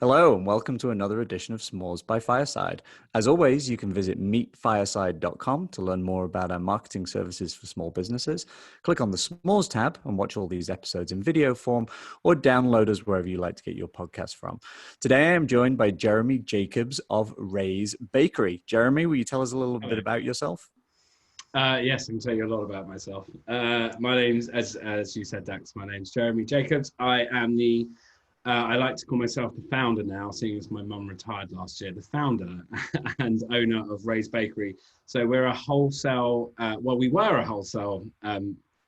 Hello and welcome to another edition of S'mores by Fireside. As always, you can visit meetfireside.com to learn more about our marketing services for small businesses. Click on the S'mores tab and watch all these episodes in video form or download us wherever you like to get your podcast from. Today I am joined by Jeremy Jacobs of Ray's Bakery. Jeremy, will you tell us a little bit about yourself? Yes, I can tell you a lot about myself. My name's, as you said, Dax, my name's Jeremy Jacobs. I am I like to call myself the founder now, seeing as my mum retired last year, the founder and owner of Ray's Bakery. So we're a wholesale, we were a wholesale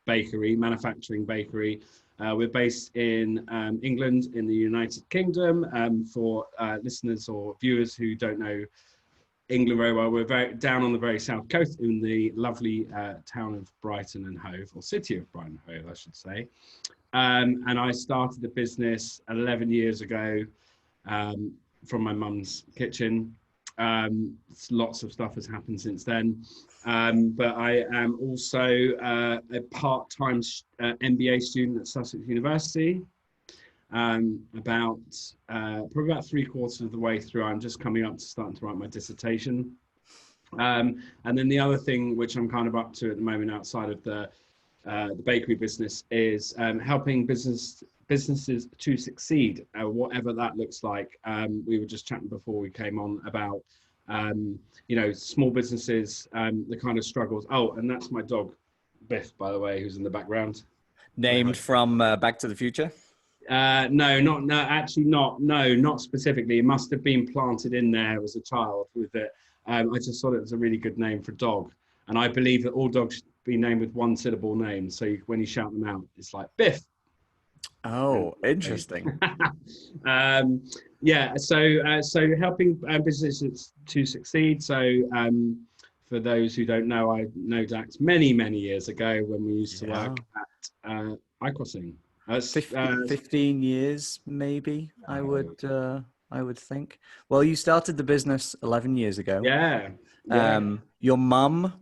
bakery, manufacturing bakery. We're based in England, in the United Kingdom. For listeners or viewers who don't know England very well, we're down on the very south coast in the lovely town of Brighton and Hove, or city of Brighton and Hove, I should say. And I started the business 11 years ago from my mum's kitchen. Lots of stuff has happened since then. But I am also a part-time MBA student at Sussex University. Probably about 3/4 of the way through, I'm just coming up to starting to write my dissertation. And then the other thing which I'm kind of up to at the moment outside of the bakery business is helping businesses to succeed, whatever that looks like. We were just chatting before we came on about small businesses, the kind of struggles. Oh, and that's my dog Biff, by the way, who's in the background. Named from Back to the Future? Not specifically. It must have been planted in there as a child with it. I just thought it was a really good name for dog, and I believe that all dogs should be named with one syllable names. So when you shout them out, it's like Biff. Oh, interesting. So helping businesses to succeed. So for those who don't know, I know Dax many years ago when we used to work at iCrossing. 15 years, maybe, I would think. Well, you started the business 11 years ago. Yeah. Your mum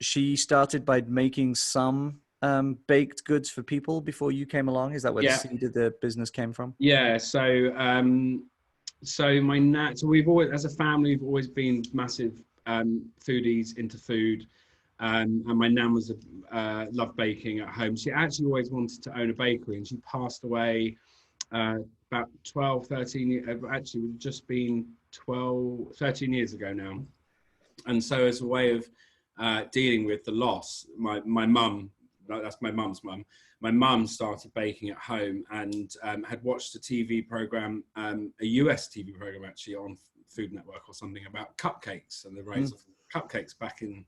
she started by making some baked goods for people before you came along. Is that where the seed of the business came from? Yeah. So we've always, as a family, we've always been massive foodies, into food. And my nan was loved baking at home. She actually always wanted to own a bakery, and she passed away about 13 years, actually we've just been 13 years ago now. And so as a way of dealing with the loss, my mum, that's my mum's mum, my mum started baking at home and had watched a TV program, a US TV program actually on Food Network or something, about cupcakes and the rise of cupcakes back in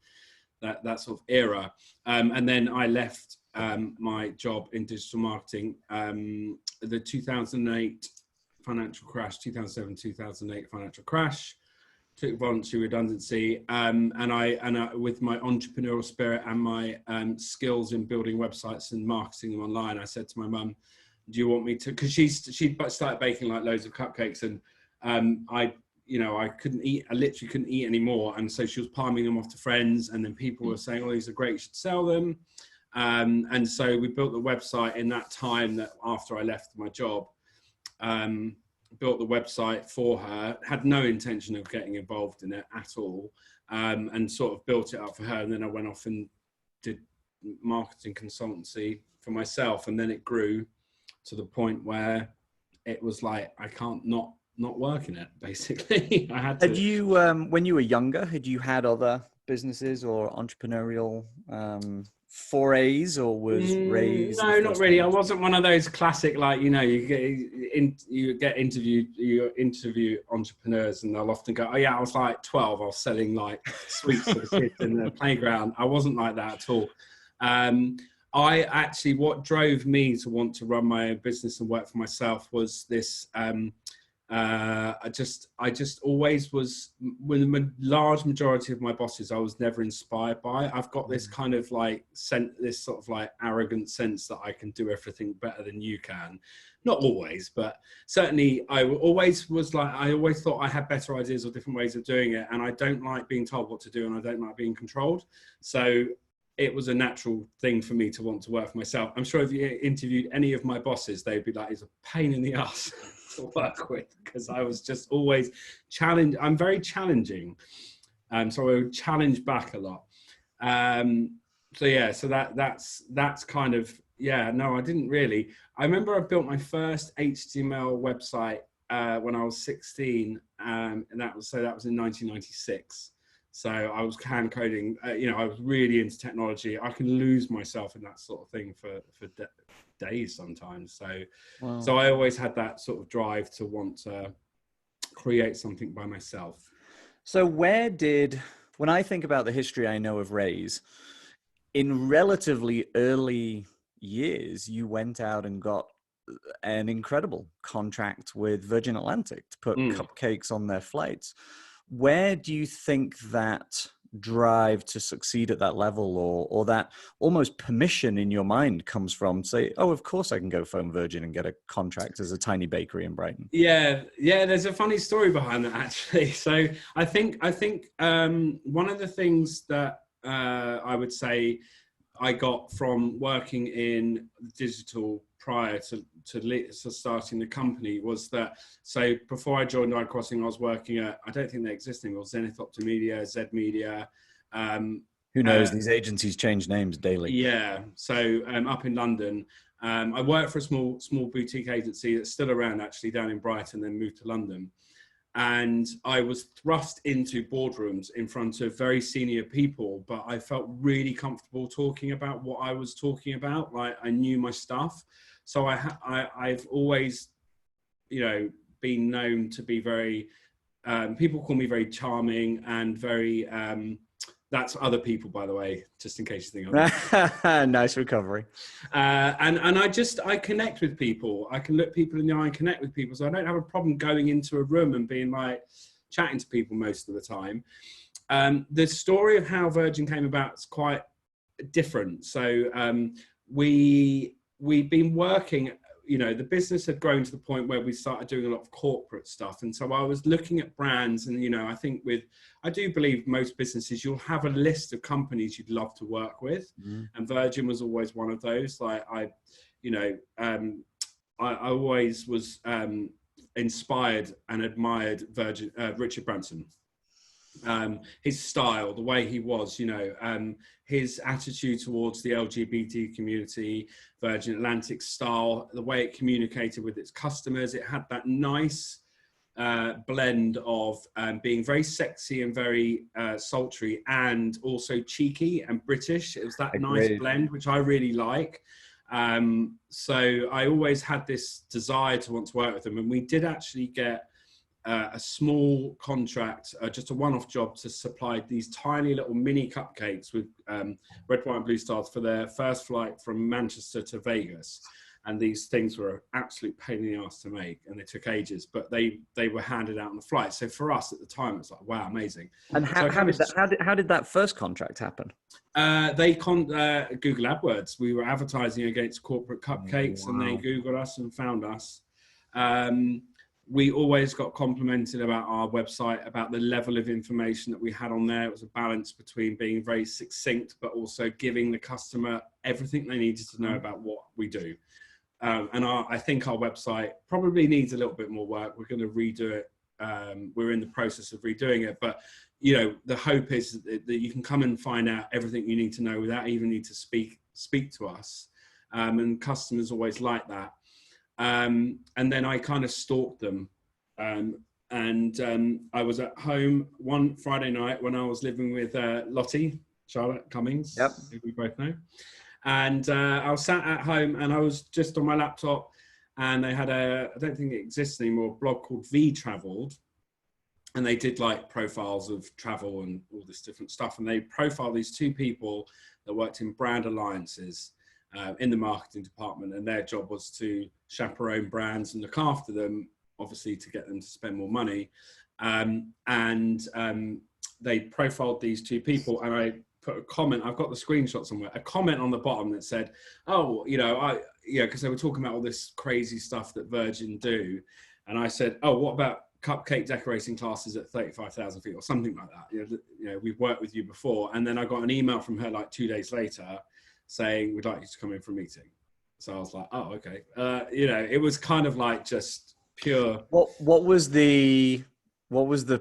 that sort of era. And then I left my job in digital marketing, the 2008 financial crash, 2007-2008 financial crash, took voluntary redundancy, and I with my entrepreneurial spirit and my skills in building websites and marketing them online, I said to my mum, do you want me to, because she started baking like loads of cupcakes, and I couldn't eat, I literally couldn't eat anymore. And so she was palming them off to friends, and then people were saying, oh, these are great, you should sell them. And so we built the website in that time, that after I left my job, built the website for her, had no intention of getting involved in it at all, and sort of built it up for her. And then I went off and did marketing consultancy for myself. And then it grew to the point where it was like, I can't not work in it, basically. I had to. Had you, when you were younger, had you had other businesses or entrepreneurial forays, or was Ray's? No, not really. I wasn't one of those classic, like, you interview entrepreneurs, and they'll often go, oh yeah, I was like 12, I was selling like sweets to the kids in the playground. I wasn't like that at all. What drove me to want to run my own business and work for myself was this. I just always was, with the large majority of my bosses, I was never inspired by. I've got this kind of like this sort of like arrogant sense that I can do everything better than you can. Not always, but certainly I always thought I had better ideas or different ways of doing it. And I don't like being told what to do, and I don't like being controlled. So it was a natural thing for me to want to work for myself. I'm sure if you interviewed any of my bosses, they'd be like, it's a pain in the ass. to work with, because I was just always challenged. I'm very challenging. So I would challenge back a lot. So yeah, so that's kind of, yeah, no, I didn't really. I remember I built my first HTML website when I was 16, and that was in 1996. So I was hand coding. I was really into technology. I can lose myself in that sort of thing for days sometimes. So Wow. so I always had that sort of drive to want to create something by myself. So when I think about the history I know of Raise, in relatively early years, you went out and got an incredible contract with Virgin Atlantic to put cupcakes on their flights. Where do you think that drive to succeed at that level, or that almost permission in your mind comes from? Say, oh, of course I can go phone Virgin and get a contract as a tiny bakery in Brighton. Yeah, there's a funny story behind that, actually. So I think one of the things that I would say I got from working in digital prior to starting the company was that, so before I joined iCrossing, I was working at, I don't think they exist anymore, Zenith Optimedia, Z Media. Who knows? These agencies change names daily. Yeah, so up in London. I worked for a small boutique agency that's still around, actually, down in Brighton, then moved to London. And I was thrust into boardrooms in front of very senior people, but I felt really comfortable talking about what I was talking about. Like, I knew my stuff. So I've always, been known to be very, people call me very charming and very, that's other people, by the way, just in case you think of Nice recovery. And I connect with people. I can look people in the eye and connect with people. So I don't have a problem going into a room and being like chatting to people most of the time. The story of how Virgin came about is quite different. So we've been working, the business had grown to the point where we started doing a lot of corporate stuff. And so I was looking at brands, and, I do believe most businesses, you'll have a list of companies you'd love to work with. And Virgin was always one of those. Like I always was inspired and admired Richard Branson. His style, the way he was, his attitude towards the LGBT community, Virgin Atlantic style, the way it communicated with its customers, it had that nice blend of being very sexy and very sultry, and also cheeky and British. It was that nice blend, which I really like. So I always had this desire to want to work with them, and we did actually get a small contract, just a one-off job, to supply these tiny little mini cupcakes with red, white and blue stars for their first flight from Manchester to Vegas. And these things were an absolute pain in the ass to make, and they took ages, but they were handed out on the flight. So for us at the time, it's like, wow, amazing. And how did that first contract happen? Google AdWords. We were advertising against corporate cupcakes, and they Googled us and found us. We always got complimented about our website, about the level of information that we had on there. It was a balance between being very succinct, but also giving the customer everything they needed to know about what we do. And I think our website probably needs a little bit more work. We're going to redo it. We're in the process of redoing it. But, the hope is that you can come and find out everything you need to know without even need to speak to us. And customers always like that. And then I kind of stalked them. I was at home one Friday night when I was living with Lottie, Charlotte Cummings, who we both know. And I was sat at home, and I was just on my laptop, and they had I don't think it exists anymore, a blog called V Traveled. And they did like profiles of travel and all this different stuff. And they profiled these two people that worked in brand alliances in the marketing department. And their job was to chaperone brands and look after them, obviously to get them to spend more money. They profiled these two people, and I put a comment, I've got the screenshot somewhere, a comment on the bottom that said, because they were talking about all this crazy stuff that Virgin do. And I said, what about cupcake decorating classes at 35,000 feet or something like that? We've worked with you before. And then I got an email from her like 2 days later saying, we'd like you to come in for a meeting. So I was like, oh, okay. It was kind of like just pure. What was the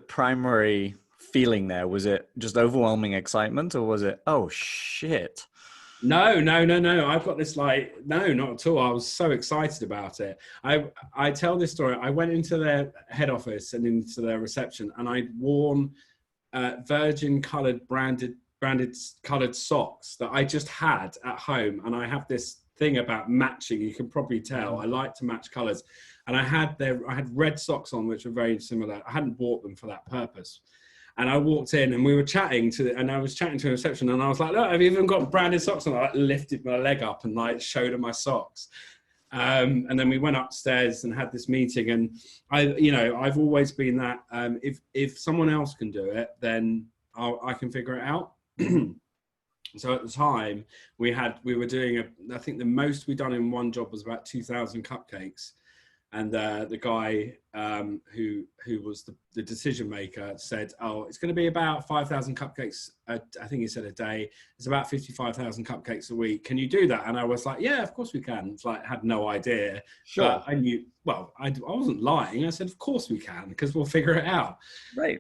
primary feeling there? Was it just overwhelming excitement, or was it, oh shit? No, no, no, no. I've got this like, no, not at all. I was so excited about it. I tell this story. I went into their head office and into their reception, and I'd worn Virgin coloured branded coloured socks that I just had at home. And I have this thing about matching. You can probably tell. I like to match colours, and I had red socks on, which were very similar. I hadn't bought them for that purpose. And I walked in and we were chatting and I was chatting to a reception, and I was like, look, I've even got branded socks on. I like lifted my leg up and like showed her my socks. And then we went upstairs and had this meeting, and I've always been that, if someone else can do it, then I can figure it out. So at the time we were doing I think the most we'd done in one job was about 2,000 cupcakes. And the guy who was the decision maker said, oh, it's going to be about 5,000 cupcakes, I think he said a day. It's about 55,000 cupcakes a week. Can you do that? And I was like, yeah, of course we can. It's like, had no idea. Sure. But I knew, well, I wasn't lying. I said, of course we can, because we'll figure it out. Right.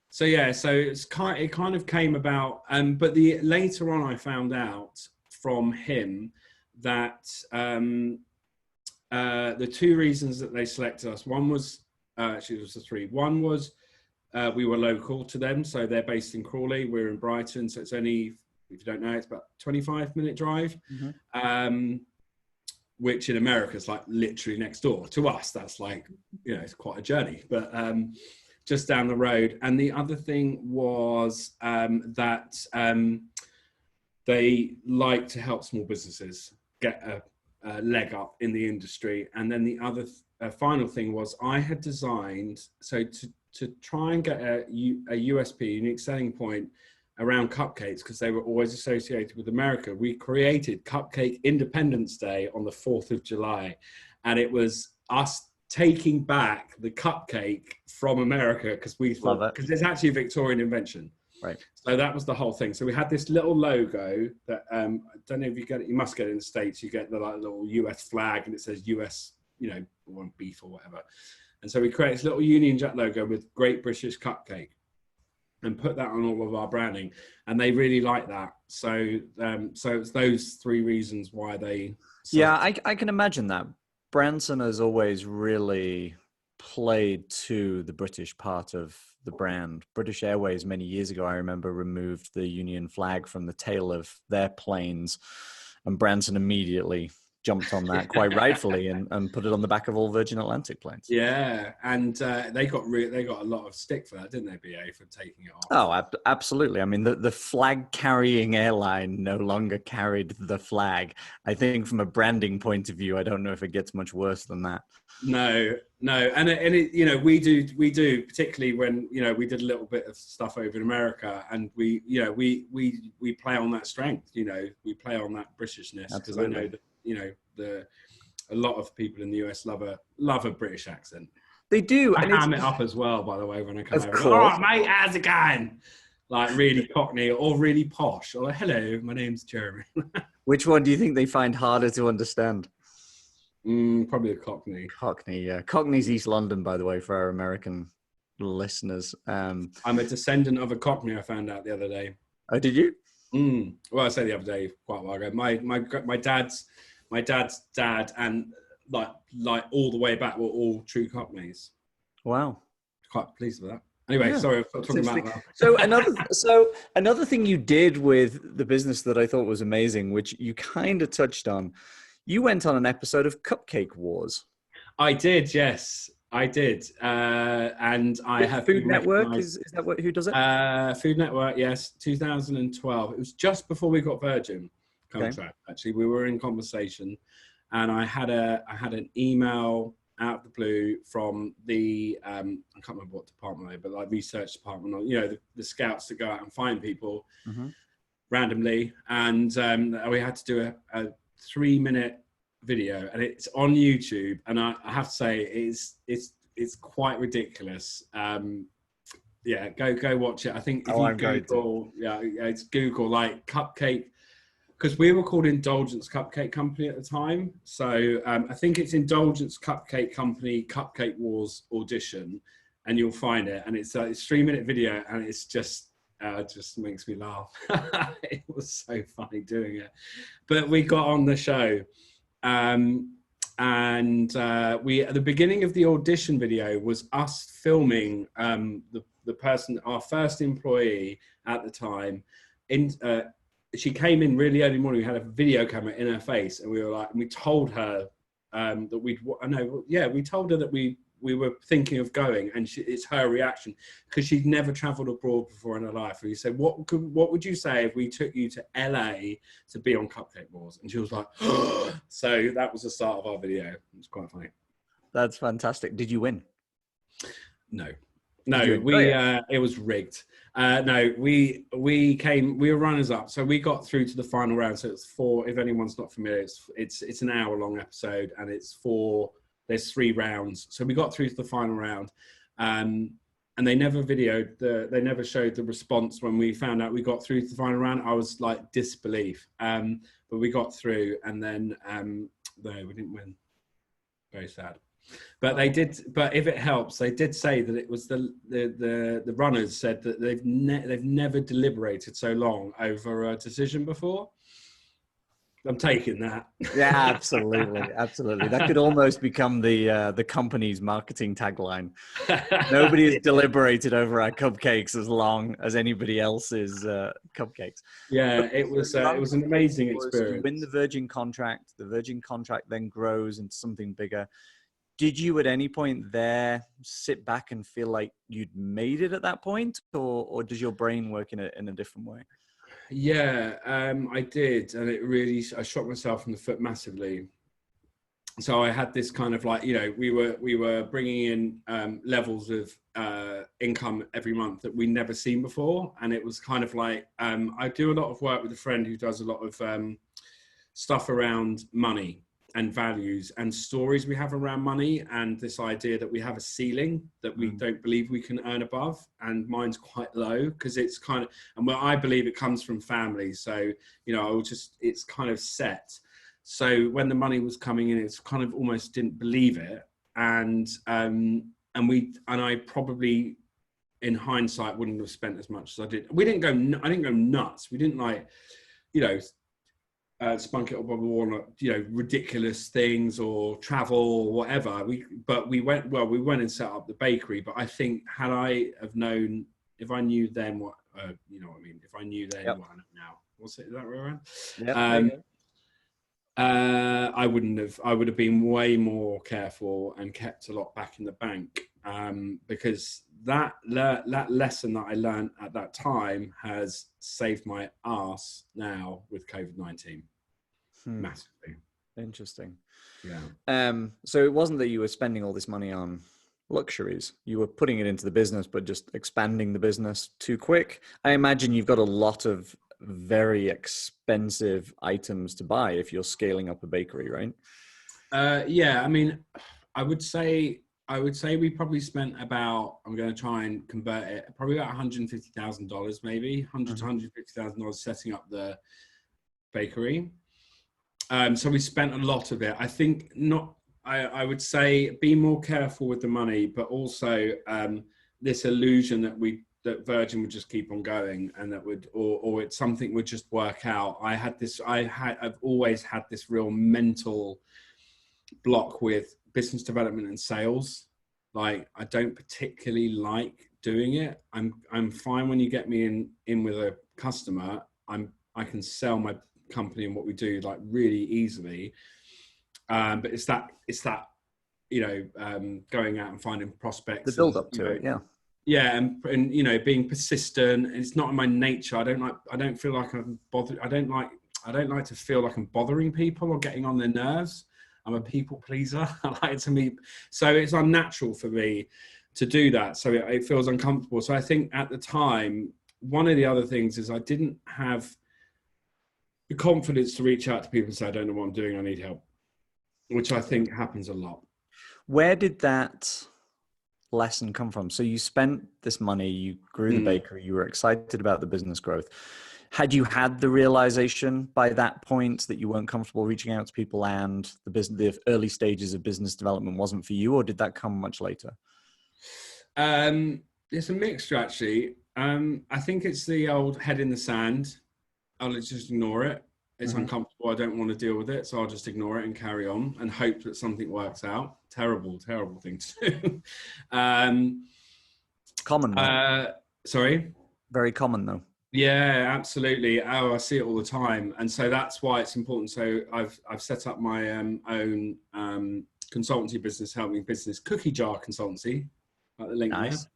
So yeah, so it kind of came about. But later on I found out from him that the two reasons that they selected us, one was, actually it was the three. One was we were local to them, so they're based in Crawley, we're in Brighton, so it's only, if you don't know, it's about 25-minute drive, which in America is like literally next door. To us, that's like, it's quite a journey, but just down the road. And the other thing was that they like to help small businesses get a leg up in the industry. And then the other final thing was I had designed, so to try and get a USP, unique selling point around cupcakes, because they were always associated with America, we created Cupcake Independence Day on the 4th of July. And it was us taking back the cupcake from America, because we thought, because it's actually a Victorian invention. Right. So that was the whole thing. So we had this little logo that I don't know if you get it. You must get it in the States. You get the like little US flag, and it says US, or beef or whatever. And so we created this little Union Jack logo with Great British Cupcake, and put that on all of our branding, and they really like that. So it's those three reasons why they. Yeah, I can imagine that. Branson has always really played to the British part of the brand. British Airways many years ago, I remember, removed the Union flag from the tail of their planes, and Branson immediately jumped on that quite rightfully and put it on the back of all Virgin Atlantic planes. Yeah, and they got a lot of stick for that, didn't they, BA, for taking it off? Oh, absolutely. I mean, the flag-carrying airline no longer carried the flag. I think from a branding point of view, I don't know if it gets much worse than that. No, and it, we do, particularly when we did a little bit of stuff over in America, and we play on that strength. We play on that Britishness, because I know that a lot of people in the US love a British accent. They do. I ham it up as well, by the way, when I come over. Of course. All right, mate, how's it going? Like really Cockney or really posh, or like, hello, my name's Jeremy. Which one do you think they find harder to understand? Probably a Cockney. Cockney, yeah. Cockney's East London, by the way, for our American listeners. I'm a descendant of a Cockney, I found out the other day. Oh, did you? Well, I say the other day, quite a while ago. My dad's dad and like all the way back were all true Cockneys. Wow. Quite pleased with that. Anyway, yeah. Sorry, I'm talking about that. So another thing you did with the business that I thought was amazing, which you kind of touched on, you went on an episode of Cupcake Wars. I did, yes, I did, and I have Food Network. Is that who does it? Food Network, yes, 2012. It was just before we got Virgin contract. Okay. Actually, we were in conversation, and I had an email out of the blue from the I can't remember what department, but like research department, or the scouts that go out and find people randomly, and we had to do a 3-minute video, and it's on YouTube, and I have to say it's quite ridiculous. Yeah, go watch it. I think if you Google, it's Google like cupcake because we were called Indulgence Cupcake Company at the time. So I think it's Indulgence Cupcake Company Cupcake Wars audition, and you'll find it. And it's a 3-minute video, and it's just makes me laugh. It was so funny doing it. But we got on the show, and we at the beginning of the audition video was us filming the person, our first employee at the time. She came in really early morning. We had a video camera in her face, and we were like, and we told her that we told her that we were thinking of going, and it's her reaction, because she'd never traveled abroad before in her life. And we said, what would you say if we took you to LA to be on Cupcake Wars? And she was like, oh. So that was the start of our video. It was quite funny. That's fantastic. Did you win? No, it was rigged. No, we were runners up, so we got through to the final round. So it's 4. If anyone's not familiar, it's an hour-long episode, and there's 3 rounds. So we got through to the final round, and they never they never showed the response when we found out we got through to the final round. I was like disbelief, but we got through, and then no, we didn't win. Very sad. But they did. But if it helps, they did say that it was the runners said that they've never deliberated so long over a decision before. I'm taking that. Yeah, absolutely, absolutely. That could almost become the company's marketing tagline. Nobody has deliberated over our cupcakes as long as anybody else's cupcakes. Yeah, it was an amazing experience. You win the Virgin contract. The Virgin contract then grows into something bigger. Did you at any point there sit back and feel like you'd made it at that point, or does your brain work in a different way? Yeah, I did, and I shot myself in the foot massively. So I had this kind of like, we were bringing in levels of income every month that we'd never seen before, and it was kind of like I do a lot of work with a friend who does a lot of stuff around money and values and stories we have around money, and this idea that we have a ceiling that we don't believe we can earn above, and mine's quite low because it's kind of, and well, I believe it comes from family. So, it's kind of set. So when the money was coming in, it's kind of almost didn't believe it. And I probably in hindsight wouldn't have spent as much as I did. I didn't go nuts. We didn't spunk it up on the wall, ridiculous things or travel or whatever. We went and set up the bakery. But I think had I have known, if I knew then what, if I knew then what I know now, is that right around? Yep. I would have been way more careful and kept a lot back in the bank, because that lesson that I learned at that time has saved my ass now with COVID-19 massively. Interesting. Yeah. So it wasn't that you were spending all this money on luxuries. You were putting it into the business, but just expanding the business too quick. I imagine you've got a lot of very expensive items to buy if you're scaling up a bakery, right? Yeah. I mean, I would say we probably spent about, I'm going to try and convert it, probably about $150,000, maybe $100,000 to $150,000 setting up the bakery. So we spent a lot of it. I think I would say be more careful with the money, but also this illusion that Virgin would just keep on going, and that or it's something would just work out. I've always had this real mental block with business development and sales. Like, I don't particularly like doing it. I'm fine when you get me in with a customer. I can sell my company and what we do like really easily. But it's that going out and finding prospects. The build up to it, yeah. Yeah, and being persistent. It's not in my nature. I don't feel like I'm bothered. I don't like to feel like I'm bothering people or getting on their nerves. I'm a people pleaser. I like to meet. So it's unnatural for me to do that. So it feels uncomfortable. So I think at the time, one of the other things is I didn't have the confidence to reach out to people and say, I don't know what I'm doing, I need help, which I think happens a lot. Where did that lesson come from? So you spent this money, you grew the bakery, you were excited about the business growth. Had you had the realization by that point that you weren't comfortable reaching out to people and the early stages of business development wasn't for you, or did that come much later? It's a mixture, actually. I think it's the old head in the sand. I'll just ignore it. It's uncomfortable. I don't want to deal with it. So I'll just ignore it and carry on and hope that something works out. Terrible, terrible thing to do. Common, though. Sorry? Very common, though. Yeah, absolutely. Oh, I see it all the time. And so that's why it's important. So I've set up my own consultancy business, Helping Business Cookie Jar Consultancy, like the link Nice.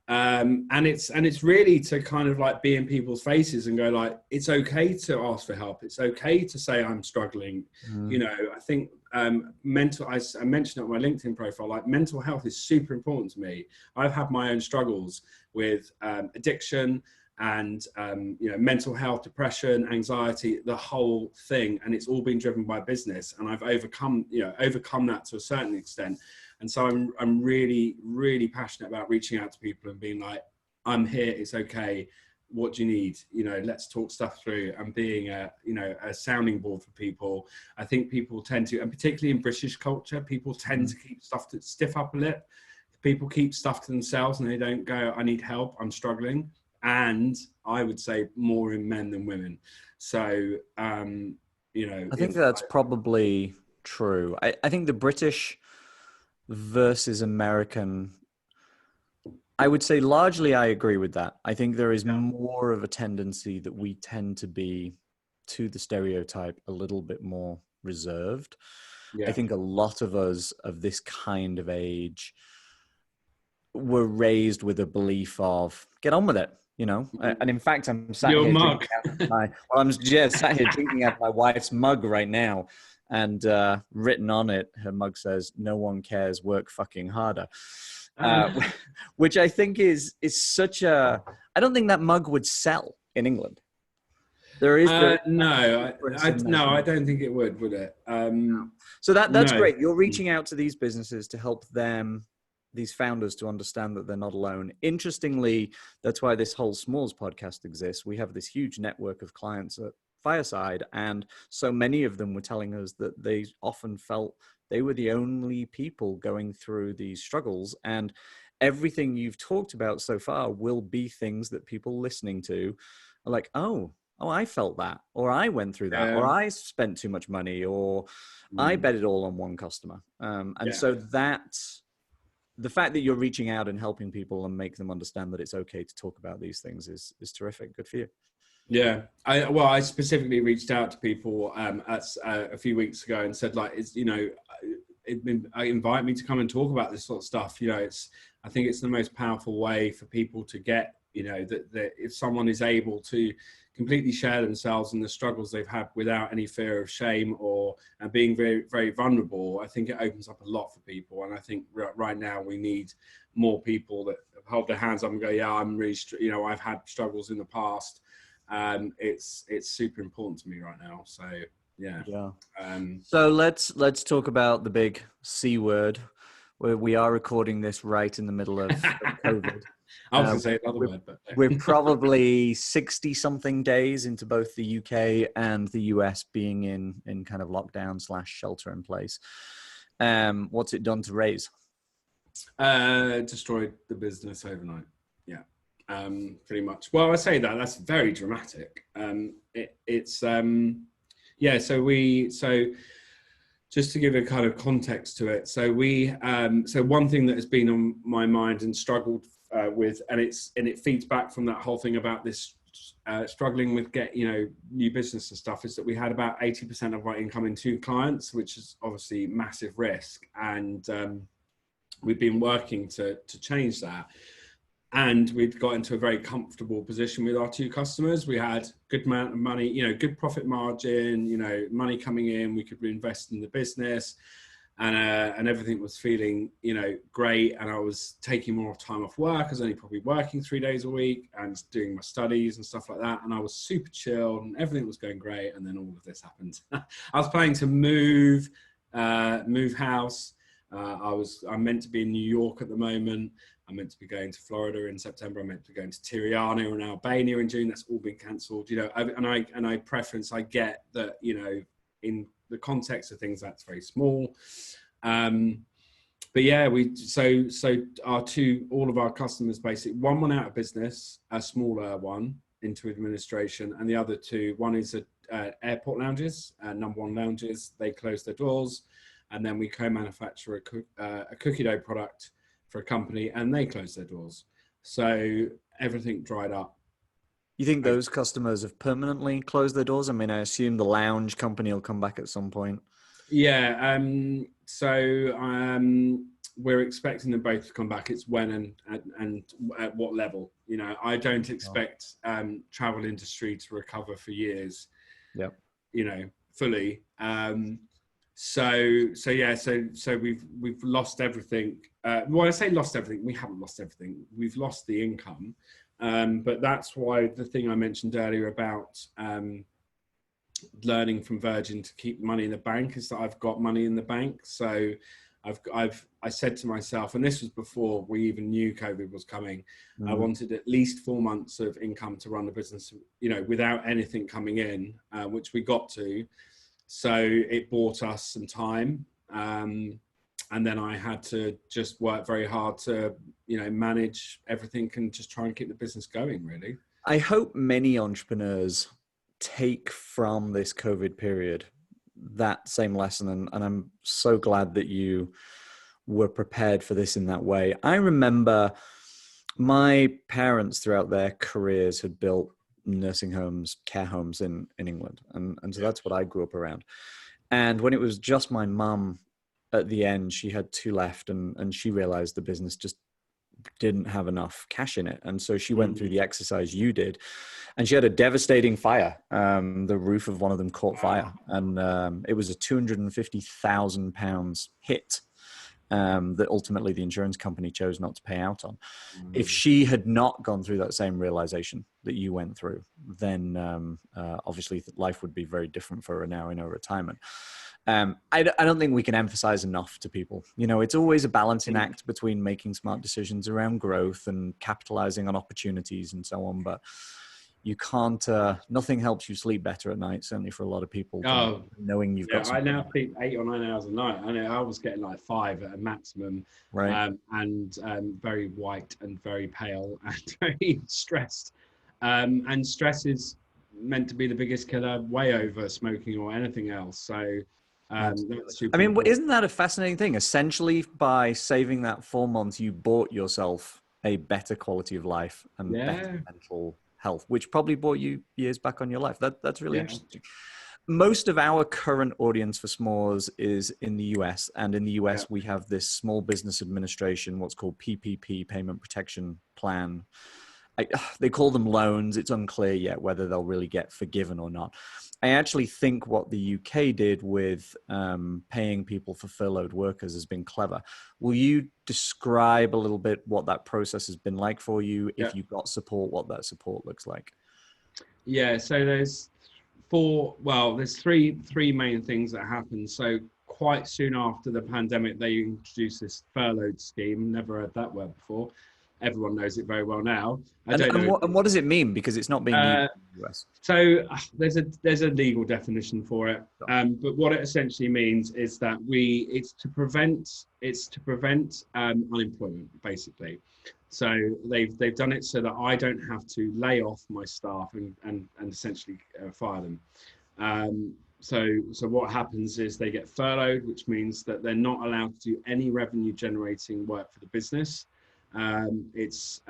there. And it's really to kind of like be in people's faces and go like, it's okay to ask for help. It's okay to say I'm struggling. You know, I think I mentioned it on my LinkedIn profile, like mental health is super important to me. I've had my own struggles with addiction and you know, mental health, depression, anxiety, the whole thing, and it's all been driven by business. And I've overcome that to a certain extent. And so I'm really, really passionate about reaching out to people and being like, I'm here, it's okay. What do you need? You know, let's talk stuff through, and being a sounding board for people. I think people tend to, and particularly in British culture, people tend to keep stuff to stiff upper lip. People keep stuff to themselves and they don't go, I need help, I'm struggling. And I would say more in men than women. So, you know, I think that's probably true. I think the British versus American, I would say largely I agree with that. I think there is more of a tendency that we tend to be, to the stereotype, a little bit more reserved. Yeah. I think a lot of us of this kind of age were raised with a belief of get on with it, you know. And in fact, I'm sat Your here mug. sat here drinking out my wife's mug right now, and written on it, her mug says, "No one cares, work fucking harder," which I think is such a. I don't think that mug would sell in England. There is no, I don't think it would it? So that's no. great. You're reaching out to these businesses to help them, these founders, to understand that they're not alone. Interestingly, that's why this whole Smalls podcast exists. We have this huge network of clients at Fireside, and so many of them were telling us that they often felt they were the only people going through these struggles. And everything you've talked about so far will be things that people listening to are like, oh, I felt that, or I went through that, or I spent too much money, or I bet it all on one customer. So that's the fact that you're reaching out and helping people and make them understand that it's okay to talk about these things is terrific. Good for you. Yeah, I specifically reached out to people a few weeks ago and said, like, it's, you know, invite me to come and talk about this sort of stuff. You know, I think it's the most powerful way for people to get, you know, that if someone is able to completely share themselves and the struggles they've had without any fear of shame and being very, very vulnerable, I think it opens up a lot for people. And I think right now we need more people that hold their hands up and go, yeah, I'm really, you know, I've had struggles in the past. It's super important to me right now. So yeah. So let's talk about the big C word, where we are recording this right in the middle of COVID. I was going to say another word, but we're probably 60 something days into both the UK and the US being in kind of lockdown / shelter in place. What's it done to Raise? Destroyed the business overnight. Yeah. Pretty much. Well, I say that's very dramatic. So just to give a kind of context to it. So one thing that has been on my mind and struggled with, and it feeds back from that whole thing about this struggling with new business and stuff, is that we had about 80% of our income in 2 clients, which is obviously massive risk. And we've been working to change that. And we'd got into a very comfortable position with our 2 customers. We had good amount of money, you know, good profit margin, you know, money coming in. We could reinvest in the business, and everything was feeling, you know, great. And I was taking more time off work. I was only probably working 3 days a week and doing my studies and stuff like that. And I was super chilled and everything was going great. And then all of this happened. I was planning to move house. I'm meant to be in New York at the moment. I'm meant to be going to Florida in September. I'm meant to be going to Tirana in Albania in June. That's all been cancelled. You know, I get that, you know, in the context of things, that's very small. But yeah, all of our customers basically, one went out of business, a smaller one into administration, and the other two, one is airport lounges, number one lounges. They closed their doors, and then we co-manufacture a cookie dough product for a company, and they closed their doors. So everything dried up. You think those customers have permanently closed their doors? I mean, I assume the lounge company will come back at some point. Yeah. We're expecting them both to come back. It's when and at what level. You know, I don't expect travel industry to recover for years. Yeah. You know, fully. So we've lost everything. Well, I say lost everything. We haven't lost everything. We've lost the income. But that's why the thing I mentioned earlier about learning from Virgin to keep money in the bank is that I've got money in the bank. So I said to myself, and this was before we even knew COVID was coming, I wanted at least 4 months of income to run the business, you know, without anything coming in, which we got to. So it bought us some time. And then I had to just work very hard to, you know, manage everything and just try and keep the business going, really. I hope many entrepreneurs take from this COVID period that same lesson. And I'm so glad that you were prepared for this in that way. I remember my parents throughout their careers had built nursing homes, care homes in England. And so that's what I grew up around. And when it was just my mum at the end, she had two left and she realized the business just didn't have enough cash in it. And so she went through the exercise you did, and she had a devastating fire. The roof of one of them caught fire, and it was a £250,000 hit that ultimately the insurance company chose not to pay out on. If she had not gone through that same realization that you went through, then obviously life would be very different for her now in her retirement. I don't think we can emphasize enough to people. You know, it's always a balancing act between making smart decisions around growth and capitalizing on opportunities and so on. But you can't, nothing helps you sleep better at night, certainly for a lot of people, knowing you've got I now sleep 8 or 9 hours a night. I know I was getting like 5 at a maximum, right? And very white and very pale and very stressed. And stress is meant to be the biggest killer, way over smoking or anything else. So that's super important. Isn't that a fascinating thing? Essentially, by saving that 4 months, you bought yourself a better quality of life and better mental health, which probably brought you years back on your life. That's really interesting. Most of our current audience for S'mores is in the US, and in the US we have this Small Business Administration, what's called PPP, Payment Protection Plan. They call them loans. It's unclear yet whether they'll really get forgiven or not. I actually think what the UK did with paying people for furloughed workers has been clever. Will you describe a little bit what that process has been like for you? If you've got support, what that support looks like? Yeah, so there's three main things that happened. So quite soon after the pandemic, they introduced this furloughed scheme. Never heard that word before. Everyone knows it very well now. And what does it mean? Because it's not being used in the US. So there's a legal definition for it. But what it essentially means is that it's to prevent unemployment, basically. So they've done it so that I don't have to lay off my staff and essentially fire them. So what happens is they get furloughed, which means that they're not allowed to do any revenue generating work for the business. It's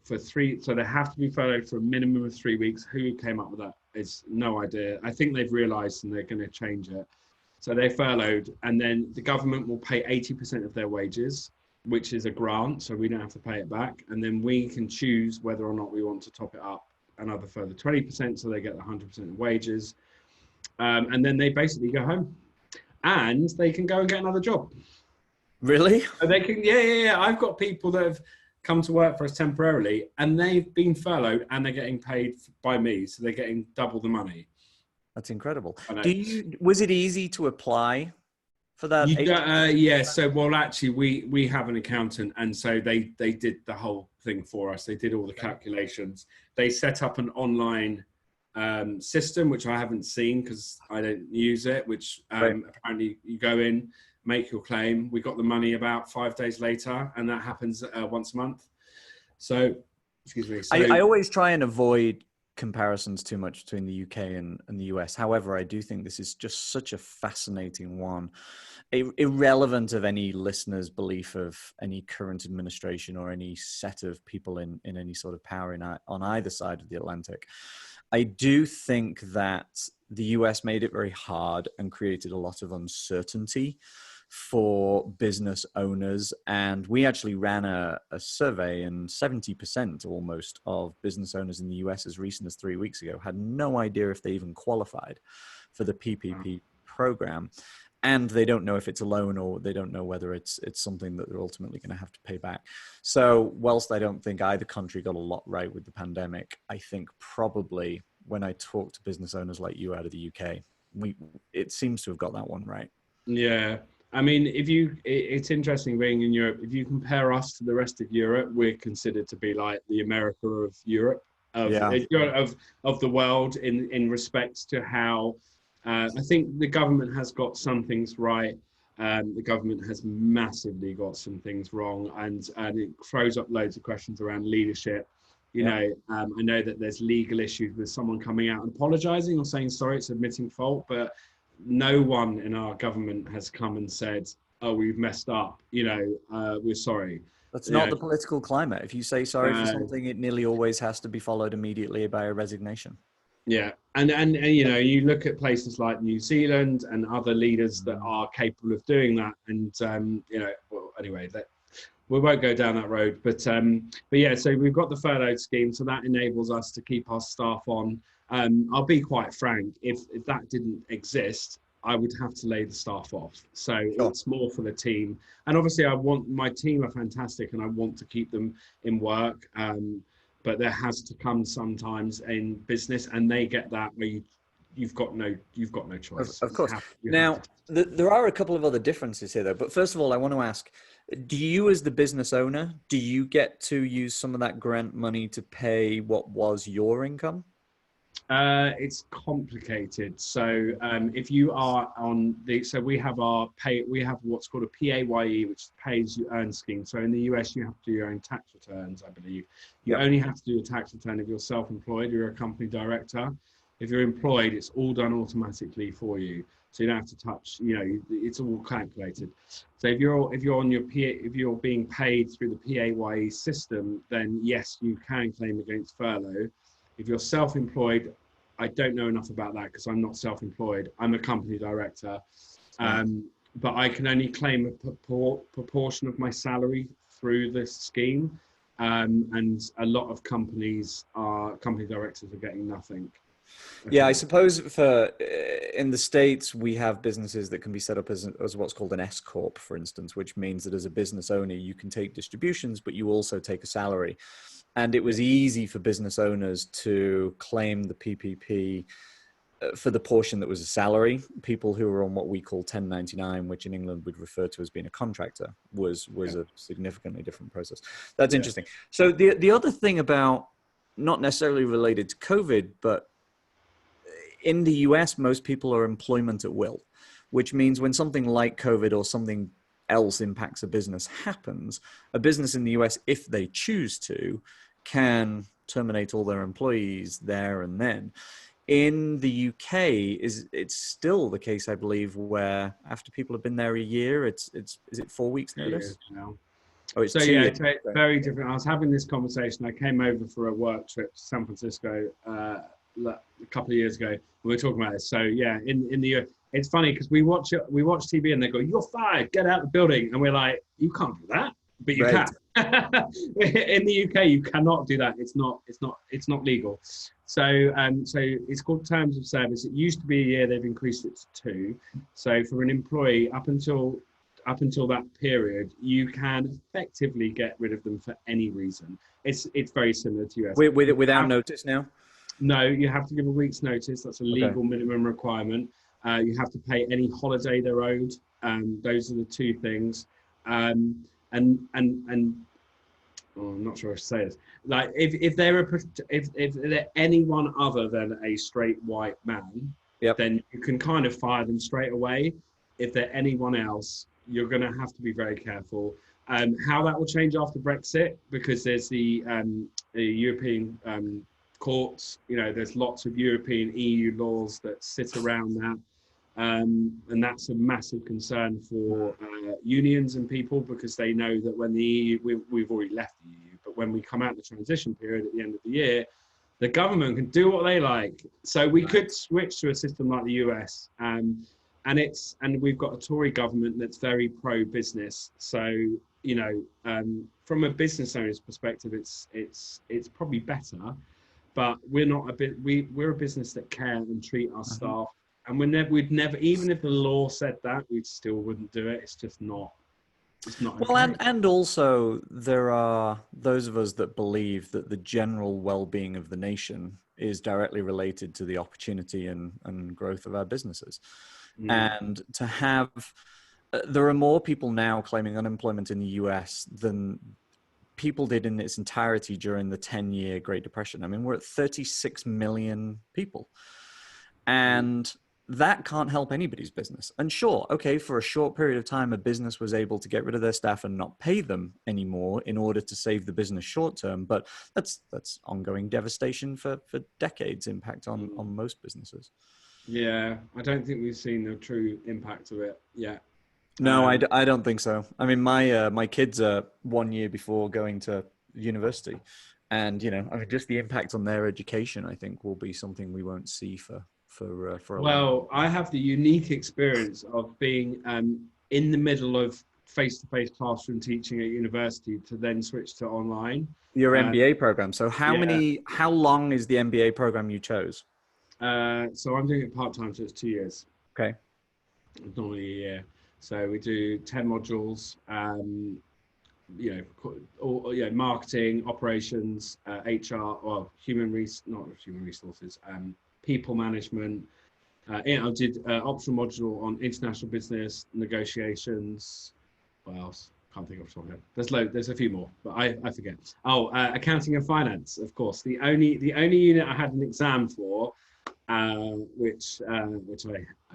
for 3, so they have to be furloughed for a minimum of 3 weeks. Who came up with that is no idea. I think they've realized and they're going to change it. So they're furloughed, and then the government will pay 80% of their wages, which is a grant, so we don't have to pay it back. And then we can choose whether or not we want to top it up another further 20%, so they get 100% of wages. And then they basically go home, and they can go and get another job. Really? So they can, yeah. I've got people that have come to work for us temporarily, and they've been furloughed, and they're getting paid by me, so they're getting double the money. That's incredible. Was it easy to apply for that You 8? yeah. So well, actually, we have an accountant, and so they did the whole thing for us. They did all the calculations. They set up an online system, which I haven't seen because I don't use it. Which Right. apparently you go in, make your claim. We got the money about 5 days later, and that happens once a month. So, excuse me. So I always try and avoid comparisons too much between the UK and the US. However, I do think this is just such a fascinating one, irrelevant of any listener's belief of any current administration or any set of people in any sort of power on either side of the Atlantic. I do think that the US made it very hard and created a lot of uncertainty for business owners. And we actually ran a survey, and 70% almost of business owners in the US as recent as 3 weeks ago had no idea if they even qualified for the PPP program. And they don't know if it's a loan, or they don't know whether it's something that they're ultimately going to have to pay back. So whilst I don't think either country got a lot right with the pandemic, I think probably when I talk to business owners like you out of the UK, it seems to have got that one right. yeah. I mean, it's interesting being in Europe. If you compare us to the rest of Europe, we're considered to be like the America of Europe, Yeah. of the world in respects to how I think the government has got some things right. The government has massively got some things wrong, and it throws up loads of questions around leadership. Yeah. I know that there's legal issues with someone coming out and apologizing or saying sorry, it's admitting fault, but no one in our government has come and said, "Oh, we've messed up. We're sorry." That's You not know, the political climate. If you say sorry for uh, something, it nearly always has to be followed immediately by a resignation. yeah, and you look at places like New Zealand and other leaders that are capable of doing that, and well, anyway, that we won't go down that road, but yeah, so we've got the furlough scheme, so that enables us to keep our staff on. I'll be quite frank, if that didn't exist, I would have to lay the staff off. So Sure. it's more for the team, and obviously I want my team are fantastic, and I want to keep them in work. But there has to come sometimes in business, and they get that where you've got no choice. Of course. You have Now, to. there are a couple of other differences here, though. But first of all, I want to ask, do you, as the business owner, do you get to use some of that grant money to pay what was your income? It's complicated. So if you are so we have we have what's called a PAYE, which is pays you earn scheme. So in the US, you have to do your own tax returns, I believe. You Yep. only have to do a tax return if you're self-employed, you're a company director. If you're employed, it's all done automatically for you. So you don't have to touch, it's all calculated. So if you're on your if you're being paid through the PAYE system, then yes, you can claim against furlough. If you're self-employed, I don't know enough about that because I'm not self-employed. I'm a company director, Right. but I can only claim a proportion of my salary through this scheme, and a lot of company directors are getting nothing. Yeah, I suppose for in the States, we have businesses that can be set up as what's called an S Corp, for instance, which means that as a business owner, you can take distributions, but you also take a salary. And it was easy for business owners to claim the PPP for the portion that was a salary. People who were on what we call 1099, which in England we'd refer to as being a contractor, was Yeah, a significantly different process. That's yeah, interesting. So the other thing about, not necessarily related to COVID, but in the US, most people are employment at will, which means when something like COVID or something else impacts a business happens, a business in the US, if they choose to, can terminate all their employees there and then. In the UK, it's still the case, I believe, where after people have been there a year, it's is it 4 weeks 2 years notice? now. Oh, it's So two yeah, years. it's very different. I was having this conversation. I came over for a work trip to San Francisco a couple of years ago. We were talking about this. So yeah, in the it's funny because we watch TV and they go, "You're fired, get out of the building," and we're like, "You can't do that," but you Right. can. In the UK, you cannot do that. It's not legal. So it's called terms of service. It used to be a year. They've increased it to 2. So for an employee, up until that period, you can effectively get rid of them for any reason. It's very similar to US. Without notice now? No, you have to give a week's notice. That's a Okay. legal minimum requirement. You have to pay any holiday they're owed. Those are the two things. And oh, I'm not sure how to say this. Like if they're anyone other than a straight white man, Yep. then you can kind of fire them straight away. If they're anyone else, you're going to have to be very careful. How that will change after Brexit, because there's the European courts. You know, there's lots of European EU laws that sit around that. And that's a massive concern for unions and people, because they know that when the EU, we've already left the EU, but when we come out of the transition period at the end of the year, the government can do what they like. So we could switch to a system like the US, and we've got a Tory government that's very pro-business. So you know, from a business owner's perspective, it's probably better, but we're a business that care and treat our staff. And we'd never, even if the law said that, we still wouldn't do it. It's just not. It's not okay. Well, and also there are those of us that believe that the general well-being of the nation is directly related to the opportunity and growth of our businesses. And to have, there are more people now claiming unemployment in the US than people did in its entirety during the 10-year Great Depression. I mean, we're at 36 million people. And that can't help anybody's business. And sure, okay, for a short period of time, a business was able to get rid of their staff and not pay them anymore in order to save the business short term. But that's ongoing devastation for decades impact on most businesses. Yeah, I don't think we've seen the true impact of it yet. No, I don't think so. I mean, my kids are 1 year before going to university. And, you know, I mean, just the impact on their education, I think, will be something we won't see for a Well, I have the unique experience of being in the middle of face-to-face classroom teaching at university to then switch to online. Your MBA program. So how long is the MBA program you chose? So I'm doing it part-time, so it's 2 years. Okay. Normally a year. So we do 10 modules, you know, marketing, operations, HR, well, not human resources, people management. I did optional module on international business, negotiations. What else? Can't think of something. There's a few more, but I forget. Oh, accounting and finance, of course. The only unit I had an exam for, which I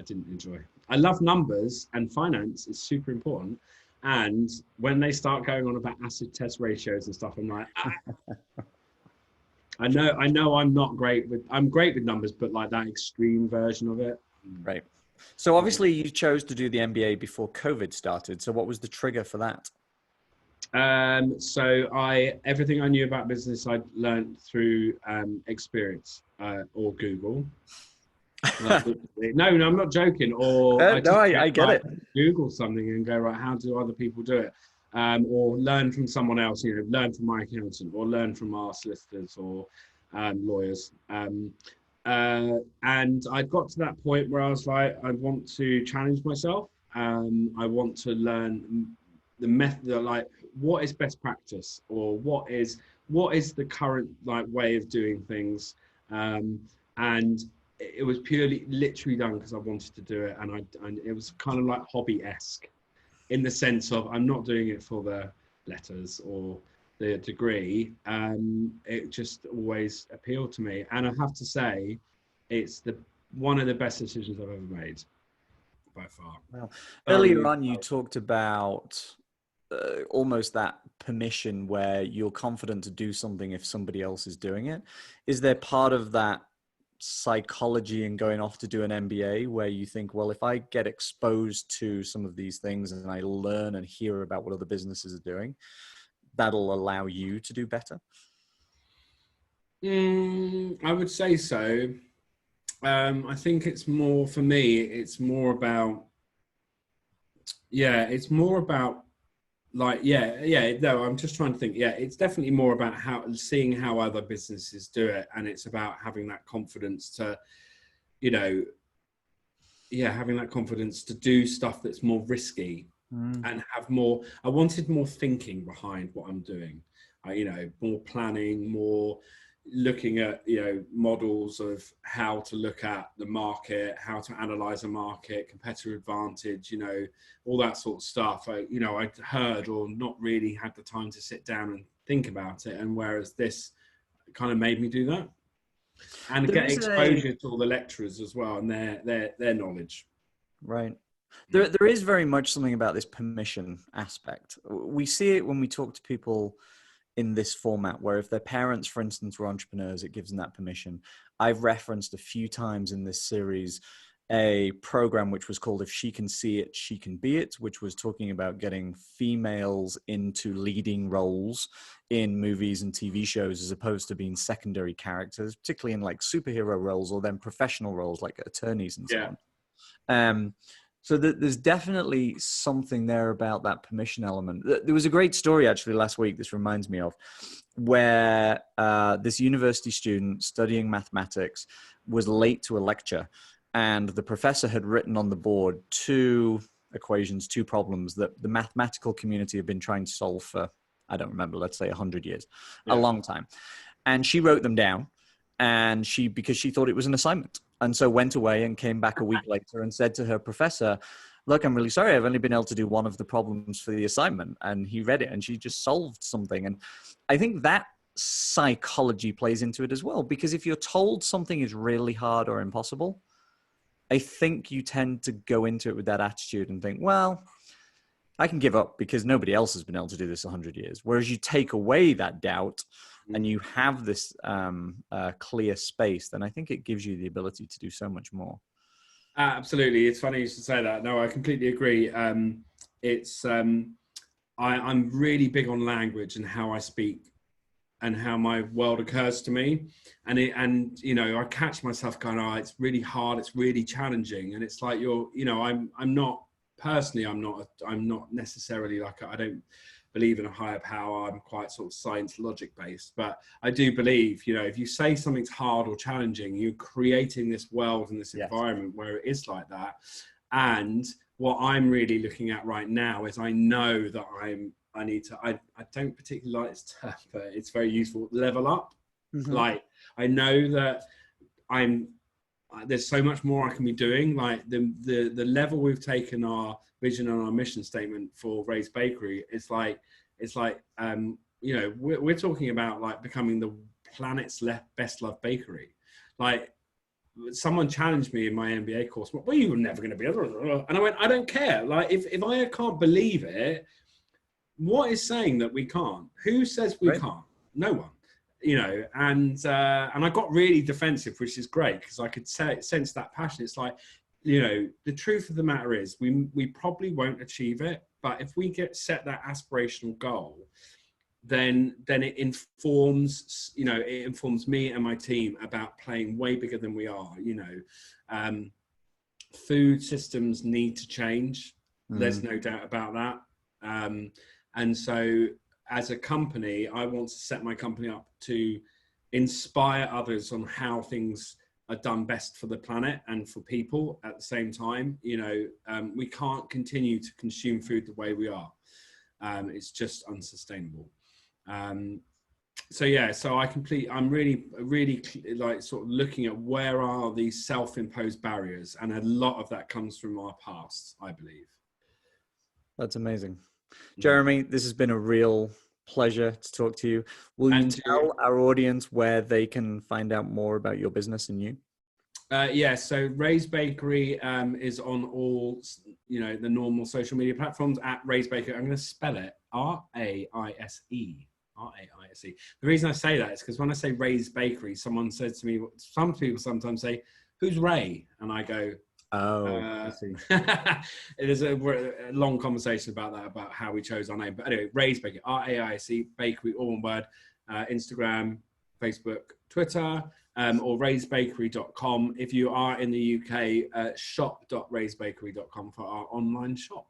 didn't enjoy. I love numbers, and finance is super important. And when they start going on about acid test ratios and stuff, I'm like, I know I'm great with numbers, but like that extreme version of it. Right. So obviously you chose to do the MBA before COVID started. So what was the trigger for that? So everything I knew about business, I learned through experience or Google. No, I'm not joking. Or I get it. Google something and go, right, how do other people do it? Or learn from someone else, you know, learn from my accountant or learn from our solicitors or lawyers. And I got to that point where I was like, I want to challenge myself. I want to learn the method, like what is best practice, or what is the current like way of doing things. And it was literally done because I wanted to do it, and it was kind of like hobby-esque, in the sense of I'm not doing it for the letters or the degree. It just always appealed to me, and I have to say, it's one of the best decisions I've ever made, by far. Well, earlier on, you talked about almost that permission where you're confident to do something if somebody else is doing it. Is there part of that psychology in going off to do an MBA where you think, well, if I get exposed to some of these things and I learn and hear about what other businesses are doing, that'll allow you to do better? I would say so. I think it's more, for me, it's more about like, no, I'm just trying to think. Yeah, it's definitely more about seeing how other businesses do it. And it's about having that confidence to, you know, having that confidence to do stuff that's more risky and I wanted more thinking behind what I'm doing. You know, more planning, more, looking at, models of how to look at the market, how to analyze a market, competitive advantage, all that sort of stuff. I'd heard or not really had the time to sit down and think about it. And whereas this kind of made me do that and There get is exposure to all the lecturers as well and their knowledge. right. There is very much something about this permission aspect. We see it when we talk to people in this format, where if their parents, for instance, were entrepreneurs, it gives them that permission. I've referenced a few times in this series a program which was called If She Can See It, She Can Be It, which was talking about getting females into leading roles in movies and TV shows as opposed to being secondary characters, particularly in like superhero roles or then professional roles like attorneys and so Yeah. on. So there's definitely something there about that permission element. There was a great story actually last week, this reminds me of, where this university student studying mathematics was late to a lecture, and the professor had written on the board two equations, two problems that the mathematical community have been trying to solve for, I don't remember, let's say 100 years, a long time. And she wrote them down, and because she thought it was an assignment. And so went away and came back a week later and said to her professor, look, I'm really sorry, I've only been able to do one of the problems for the assignment. And he read it and she just solved something. And I think that psychology plays into it as well, because if you're told something is really hard or impossible, I think you tend to go into it with that attitude and think, well, I can give up because nobody else has been able to do this 100 years. Whereas you take away that doubt and you have this clear space, then I think it gives you the ability to do so much more. Absolutely. It's funny you should say that. No, I completely agree. I'm really big on language and how I speak and how my world occurs to me. And I catch myself going, oh, it's really hard. It's really challenging. And it's like, I'm not necessarily like, I don't believe in a higher power. I'm quite sort of science logic based, but I do believe, if you say something's hard or challenging, you're creating this world and this environment where it is like that. And what I'm really looking at right now is I know that I don't particularly like this term, but it's very useful, level up. Mm-hmm. Like, I know that there's so much more I can be doing. Like the level we've taken our vision and our mission statement for Raised Bakery, it's like we're talking about like becoming the planet's best loved bakery. Like, someone challenged me in my MBA course, well, you're never going to be able to, and I went, I don't care. Like, if I can't believe it, what is saying that we can't? Who says we can't? No one. And I got really defensive, which is great because I could sense that passion. It's like, the truth of the matter is we probably won't achieve it, but if we set that aspirational goal, then it informs, it informs me and my team about playing way bigger than we are. Food systems need to change. There's no doubt about that. And so as a company, I want to set my company up to inspire others on how things are done best for the planet and for people at the same time. We can't continue to consume food the way we are. It's just unsustainable. So I'm really like sort of looking at where are these self-imposed barriers, and a lot of that comes from our past, I believe. That's amazing. Jeremy, this has been a real pleasure to talk to you. Will you tell our audience where they can find out more about your business and you? So Raised Bakery is on all, the normal social media platforms at Raised Bakery. I'm going to spell it R-A-I-S-E. R-A-I-S-E. The reason I say that is because when I say Raised Bakery, someone says to me, some people sometimes say, who's Ray? And I go, I see. It is a long conversation about that, about how we chose our name. But anyway, Raised Bakery, R-A-I-S-E, Bakery, all one word. Instagram, Facebook, Twitter, or raisedbakery.com. If you are in the UK, shop.raisedbakery.com for our online shop.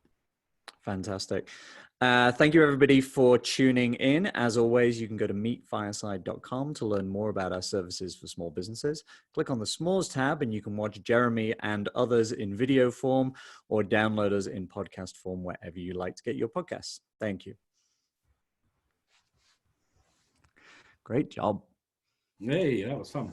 Fantastic. Thank you, everybody, for tuning in. As always, you can go to meetfireside.com to learn more about our services for small businesses. Click on the S'mores tab and you can watch Jeremy and others in video form or download us in podcast form wherever you like to get your podcasts. Thank you. Great job. Hey, that was fun.